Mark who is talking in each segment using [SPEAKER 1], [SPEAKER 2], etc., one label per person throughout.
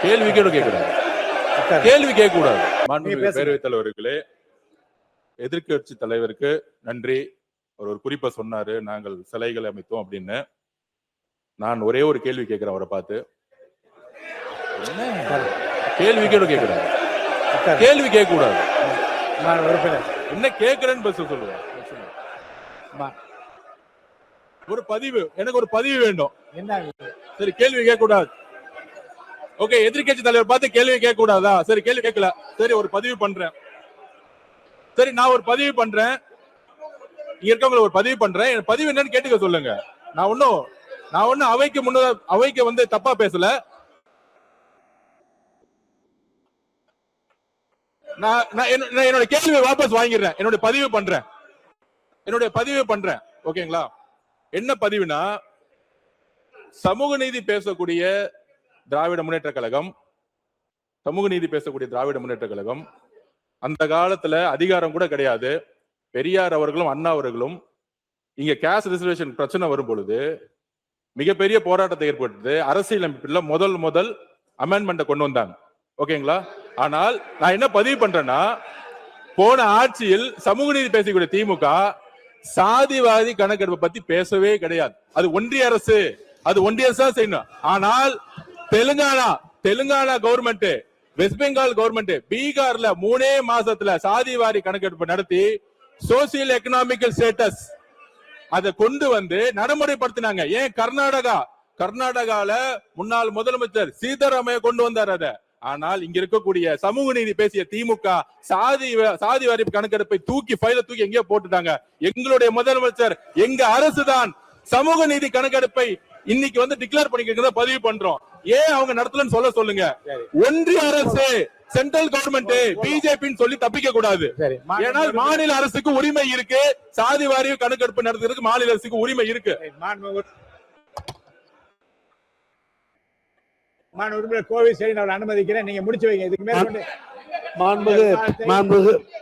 [SPEAKER 1] கேள்வி கேட்கக்கூடாது. கேள்வி கேட்கக்கூடாது. மாண்புமிகு பேரவைத் தலைவர்களே, எதிர்க்கட்சி தலைவருக்கு நன்றி. ஒரு குறிப்பை சொன்னாரு, நாங்கள் சிலைகளை அமைத்தோம் அப்படின்னு. நான் ஒரே ஒரு கேள்வி கேட்கிறேன் அவரை பார்த்து. கேள்வி கேட்கக்கூடாது. கேள்வி கேட்கக்கூடாது. என்ன கேட்கிறேன்னு பஸ் சொல்லுவேன். ஒரு பதிவு, எனக்கு ஒரு பதிவு வேண்டும். சரி, கேள்வி கேட்கக்கூடாது. ஓகே, எதிர்க்கட்சி தலைவர் பார்த்து கேள்வி கேட்க கூடாதா? சரி, கேள்வி கேட்கல. சரி, ஒரு பதிவு பண்றேன். சரி, நான் ஒரு பதிவு பண்றேன். இங்க இருக்கவங்களை ஒரு பதிவு பண்றேன். பதிவு என்னன்னு கேட்டுக்க சொல்லுங்க. நான் ஒன்னும் அவைக்கு வந்து தப்பா பேசல. நான் என்னோட கேள்வியை வாபஸ் வாங்கிடுறேன். என்னுடைய பதிவு பண்றேன். ஓகேங்களா? என்ன பதிவுனா, சமூக நீதி பேசக்கூடிய திராவிட முன்னேற்ற கழகம் அந்த காலத்துல அதிகாரம் கூட கிடையாது. பெரியார் அவர்களும் அண்ணா அவர்களும் இங்க கேஸ்ட் ரிசர்வேஷன் பிரச்சனை வரும் பொழுது மிகப்பெரிய போராட்டத்தை ஏற்படுத்தி அரசியலமைப்புல முதல் அமெண்ட்மெண்ட் கொண்டு வந்தாங்க. ஓகேங்களா? ஆனால் நான் என்ன பதிவு பண்றேன்னா, போன ஆட்சியில் சமூக நீதி பேசக்கூடிய திமுக சாதிவாதி கணக்கெடுப்பை பத்தி பேசவே கிடையாது. அது ஒன்றிய அரசு தான் செய்யணும். ஆனால் Telangana government, west Bengal government, பீகார்ல 3 மாசத்துல சாதிவாரி கணக்கெடுப்பு நடத்தி சோசியல் எக்கனாமிக்கல் ஸ்டேட்டஸ் அதை கொண்டு வந்து நடைமுறைப்படுத்தினாங்க. ஏன் கர்நாடகால முன்னாள் முதலமைச்சர் சீதாராமையா கொண்டு வந்தார் அத. ஆனால் இங்க இருக்கக்கூடிய சமூக நீதி பேசிய திமுக சாதி வாரி கணக்கெடுப்பை ஃபைல தூக்கி எங்கேயோ போட்டுட்டாங்க. எங்களுடைய முதலமைச்சர், எங்க அரசு தான் சமூக நீதி கணக்கெடுப்பை இன்னைக்கு வந்து டிக்ளேர் பண்ணிக்கிறத பதிவு பண்றோம். ஏன் அவங்க நடத்தலன்னு சொல்லுங்க. ஒன்றிய அரசு, சென்ட்ரல் கவர்மெண்ட், பிஜேபின்னு சொல்லி தப்பிக்க கூடாது. ஏன்னா மாநில அரசுக்கு உரிமை இருக்கு. சாதி வாரிய கணக்கெடுப்பு நடத்துறதுக்கு மாநில அரசுக்கு உரிமை இருக்கு.
[SPEAKER 2] கோவை சரி, நான் அனுமதிக்கிறேன். நீங்க முடிச்சு வைங்க. இதுக்கு மேல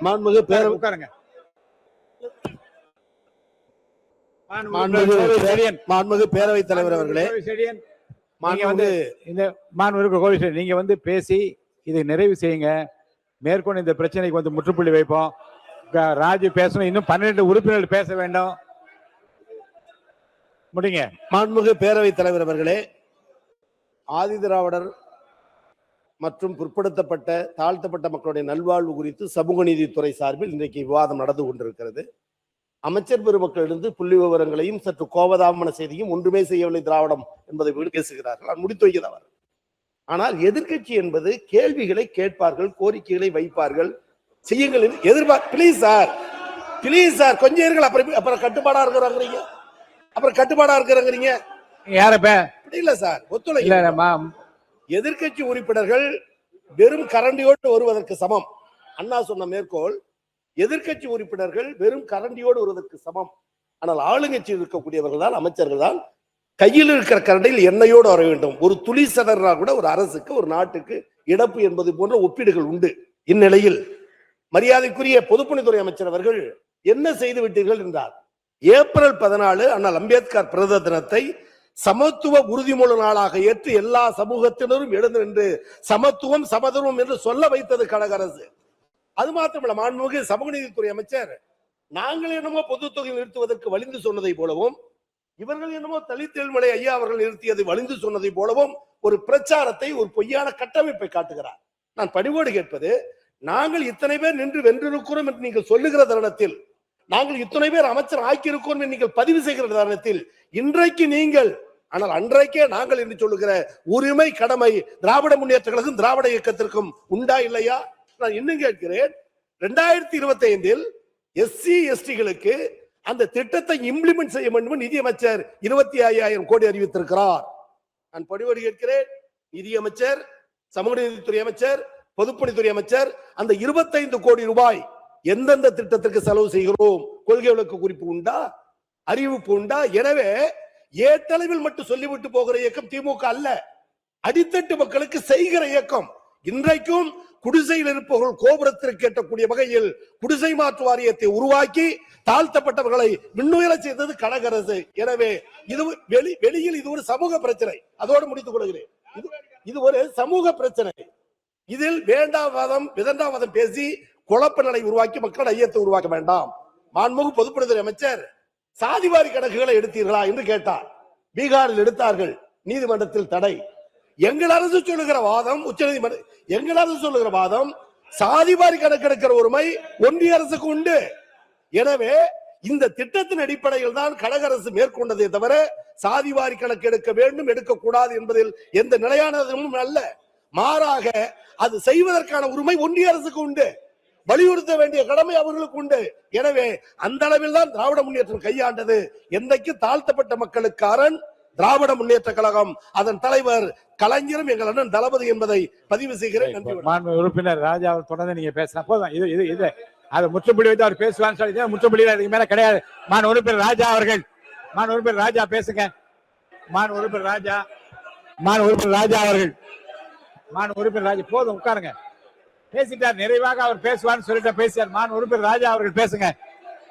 [SPEAKER 3] மாண்புமிகு பேரவைத் தலைவர் அவர்களே,
[SPEAKER 2] நீங்க வந்து பேசி இதை நிறைவு செய்யுங்க. மேற்கொண்டு இந்த பிரச்சனைக்கு வந்து முற்றுப்புள்ளி வைப்போம். ராஜு பேசணும். இன்னும் 12 உறுப்பினர்கள் பேச வேண்டும். முடிங்க.
[SPEAKER 3] மாண்புமிகு பேரவைத் தலைவர் அவர்களே, ஆதிதிராவிடர் மற்றும் பிற்படுத்தப்பட்ட தாழ்த்தப்பட்ட மக்களுடைய நல்வாழ்வு குறித்து சமூக நீதித்துறை சார்பில் இன்றைக்கு விவாதம் நடந்து கொண்டிருக்கிறது. அமைச்சர் பெருமக்களிலிருந்து புள்ளி விவரங்களையும் சற்று கோபதாமன செய்தியும் ஒன்றுமே செய்யவில்லை திராவிடம் என்பதை பேசுகிறார்கள். நான் முடித்து வைக்கிறவர். ஆனால் எதிர்கட்சி என்பது கேள்விகளை கேட்பார்கள், கோரிக்கைகளை வைப்பார்கள், செய்யுங்கள் பிளீஸ் சார் கொஞ்சம் இருங்கள். அப்புறம் கட்டுப்பாடா இருக்கிறாங்க. இல்ல சார், ஒத்துழைக்க. எதிர்கட்சி உறுப்பினர்கள் வெறும் கரண்டியோடு வருவதற்கு சமம். அண்ணா சொன்ன மேற்கோள், எதிர்கட்சி உறுப்பினர்கள் வெறும் கரண்டியோடு வருவதற்கு சமம். ஆனால் ஆளுங்கட்சி இருக்கக்கூடியவர்கள் தான், அமைச்சர்கள் தான் கையில் இருக்கிற கரண்டியில் எண்ணெயோடு வர வேண்டும். ஒரு துளி சதறா கூட ஒரு அரசுக்கு, ஒரு நாட்டுக்கு இழப்பு என்பது போன்ற ஒப்பீடுகள் உண்டு. இந்நிலையில் மரியாதைக்குரிய பொதுப்பணித்துறை அமைச்சர் அவர்கள் என்ன செய்து விட்டீர்கள் என்றார். ஏப்ரல் 14 அண்ணல் அம்பேத்கர் பிறந்த தினத்தை சமத்துவ உறுதிமொழி நாளாக ஏற்று எல்லா சமூகத்தினரும் எழுந்து நின்று சமத்துவம் சமதர்மம் என்று சொல்ல வைத்தது கழக அரசு. அது மாத்திரமல்ல, மாண்புமிகு சமூக நீதித்துறை அமைச்சர், நாங்கள் என்னமோ பொது தொகை நிறுத்துவதற்கு வலிந்து சொன்னதை போலவும், இவர்கள் என்னமோ தலித்தெழுமலை ஐயா அவர்கள் நிறுத்தியதை வலிந்து சொன்னதை போலவும் ஒரு பிரச்சாரத்தை, ஒரு பொய்யான கட்டமைப்பை காட்டுகிறார். நான் பணிவோடு கேட்பது, நாங்கள் இத்தனை பேர் நின்று வென்றிருக்கிறோம் என்று நீங்கள் சொல்லுகிற தருணத்தில், நாங்கள் இத்தனை பேர் அமைச்சர் ஆக்கியிருக்கிறோம் என்று நீங்கள் பதிவு செய்கிற தருணத்தில், இன்றைக்கு நீங்கள், ஆனால் அன்றைக்கே நாங்கள் என்று சொல்லுகிற உரிமை கடமை திராவிட முன்னேற்ற கழகம் திராவிட இயக்கத்திற்கும் உண்டா இல்லையா? நான் இன்னும் கேட்கிறேன். 2025 எஸ்சி எஸ்டிகளுக்கு அந்த திட்டத்தை இம்ப்ளிமெண்ட் செய்ய வேண்டும் நிதியமைச்சர் 25,000 கோடி அறிவித்திருக்கிறார். நான் பணிவோடு கேட்கிறேன், நிதியமைச்சர், சமூக நீதித்துறை அமைச்சர், பொதுப்பணித்துறை அமைச்சர், அந்த 25 கோடி ரூபாய் எந்தெந்த திட்டத்திற்கு செலவு செய்கிறோம், கொள்கை விளக்கு குறிப்பு உண்டா, அறிவிப்பு உண்டா? எனவே ஏட்டளவில் மட்டும் சொல்லிவிட்டு போகிற இயக்கம் திமுக அல்ல, அடித்தட்டு மக்களுக்கு செய்கிற இயக்கம். இன்றைக்கும் குடிசையில் இருப்பவர்கள் கோபுரத்திற்கு எட்டக்கூடிய வகையில் குடிசை மாற்று வாரியத்தை உருவாக்கி தாழ்த்தப்பட்டவர்களை விண்ணுயர செய்தது கழக அரசு. எனவே இது வெளியில் இது ஒரு சமூக பிரச்சனை. அதோடு முடித்துக் கொள்கிறேன். இது ஒரு சமூக பிரச்சனை. இதில் வேண்டாவாதம் விதண்டாவாதம் பேசி குழப்ப நிலை உருவாக்கி மக்கள் ஐயத்தை உருவாக்க வேண்டாம். மாண்புமிகு பொதுப்பணித்துறை அமைச்சர் சாதிவாரி கணக்குகளை எடுத்தீர்களா என்று கேட்டார். பீகாரில் எடுத்தார்கள், நீதிமன்றத்தில் தடை. எங்கள் அரசு சொல்லுகிற வாதம், உச்சநீதிமன்றம் எங்கள் அரசு சொல்லுகிற வாதம், சாதிவாரி கணக்கெடுக்கிற உரிமை ஒன்றிய அரசுக்கு உண்டு. எனவே இந்த திட்டத்தின் அடிப்படையில் தான் கழக அரசு மேற்கொண்டதே தவிர சாதிவாரி கணக்கு எடுக்க வேண்டும் எடுக்கக்கூடாது என்பதில் எந்த நிலையானதும் அல்ல. மாறாக அது செய்வதற்கான உரிமை ஒன்றிய அரசுக்கு உண்டு, வலியுறுத்த வேண்டிய கடமை அவர்களுக்கு உண்டு. எனவே அந்த அளவில் தான் திராவிட முன்னேற்றம் கையாண்டது. என்றைக்கு தாழ்த்தப்பட்ட மக்களுக்கு அரண் திராவிட முன்னேற்ற கழகம், அதன் தலைவர் கலைஞரும் எங்கள் அண்ணன் தளபதி என்பதை பதிவு செய்கிறேன். நன்றி.
[SPEAKER 2] உறுப்பினர் ராஜா அவர் தொடர்ந்து நீங்க பேசினா போதும். இது அதை முற்றுப்புள்ளி வைத்து அவர் பேசுவான்னு சொல்லி முற்றுப்புள்ளி அதுக்கு மேல கிடையாது. உறுப்பினர் ராஜா அவர்கள், உறுப்பினர் ராஜா பேசுங்க. உறுப்பினர் ராஜா, உறுப்பினர் ராஜா அவர்கள், உறுப்பினர் ராஜா போதும் உட்காருங்க. பேசிட்டார், நிறைவாக அவர் பேசுவான்னு சொல்லிட்டு பேசியார். உறுப்பினர் ராஜா அவர்கள் பேசுங்க.